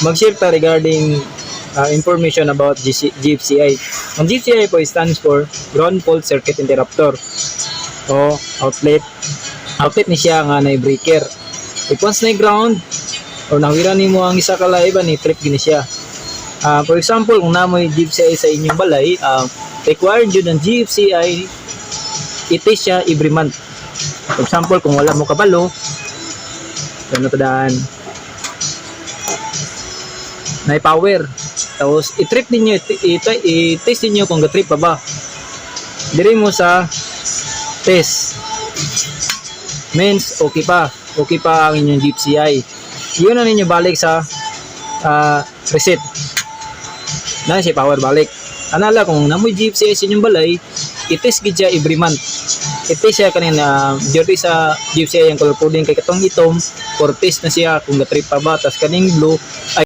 mag-share ta regarding information about GFCI. Ang GFCI po stands for Ground Fault Circuit Interrupter o outlet. Outlet ni siya nga na breaker. If once na ground or nawiran nimo ang isa ka laiban ni trip gini siya. For example, kung namoy GFCI sa inyong balay, required yun ng GFCI i-test siya every month. For example, kung wala mo kabalo, ano tadaan na power, tapos i-trip ninyo, i-test ninyo kung ga-trip pa ba. Diri mo sa test means okay pa ang inyong GFCI. Yun na ninyo balik sa reset na si power balik. Anala kung namoy GFCI sa inyong balay, i-test gid siya every month. I-test siya kanina duty sa GFCI ang color coding kay katong itom for test na siya kung ga-trip pa ba. Tas kaning blue